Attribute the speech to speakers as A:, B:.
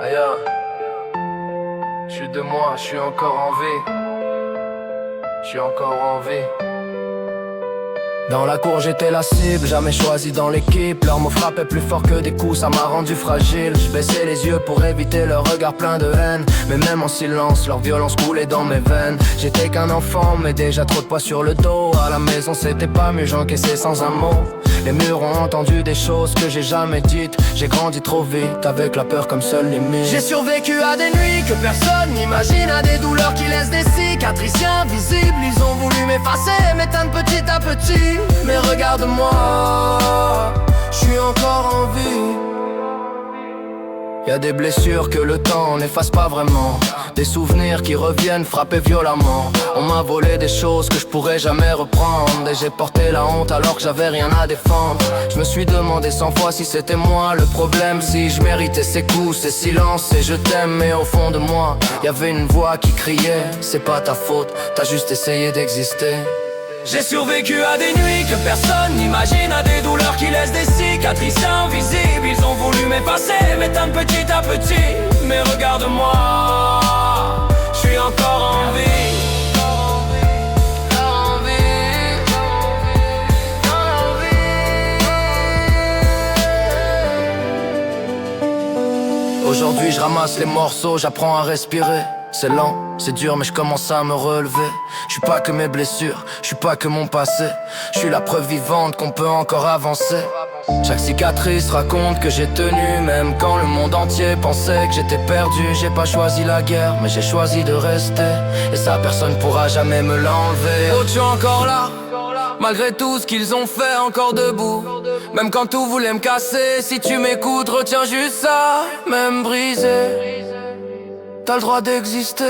A: Aïe, je suis de moi, je suis encore en vie. Je suis encore en vie. Dans la cour j'étais la cible, jamais choisi dans l'équipe. Leurs mots frappaient plus fort que des coups, ça m'a rendu fragile. Je baissais les yeux pour éviter leur regard plein de haine. Mais même en silence, leur violence coulait dans mes veines. J'étais qu'un enfant, mais déjà trop de poids sur le dos. À la maison c'était pas mieux, j'encaissais sans un mot. Les murs ont entendu des choses que j'ai jamais dites. J'ai grandi trop vite, avec la peur comme seule limite. J'ai survécu à des nuits que personne n'imagine, à des douleurs qui laissent des cicatrices invisibles. Ils ont voulu m'effacer, m'éteindre petit à petit. Mais regarde-moi, je suis encore en vie. Y'a des blessures que le temps n'efface pas vraiment, des souvenirs qui reviennent frapper violemment. On m'a volé des choses que je pourrais jamais reprendre, et j'ai porté la honte alors que j'avais rien à défendre. Je me suis demandé 100 fois si c'était moi le problème, si je méritais ces coups, ces silences et je t'aime. Mais au fond de moi, y'avait une voix qui criait: c'est pas ta faute, t'as juste essayé d'exister. J'ai survécu à des nuits que personne n'imagine, à des douleurs qui laissent des cicatrices invisibles. Ils ont voulu m'effacer, m'éteindre petit à petit. Mais regarde-moi, je suis encore en vie. Aujourd'hui je ramasse les morceaux, j'apprends à respirer. C'est lent, c'est dur mais je commence à me relever. Je suis pas que mes blessures, je suis pas que mon passé. Je suis la preuve vivante qu'on peut encore avancer. Chaque cicatrice raconte que j'ai tenu, même quand le monde entier pensait que j'étais perdu. J'ai pas choisi la guerre, mais j'ai choisi de rester. Et ça personne pourra jamais me l'enlever. Oh, tu es encore là, malgré tout ce qu'ils ont fait, encore debout. Même quand tout voulait me casser, si tu m'écoutes, retiens juste ça. Même brisé, t'as le droit d'exister.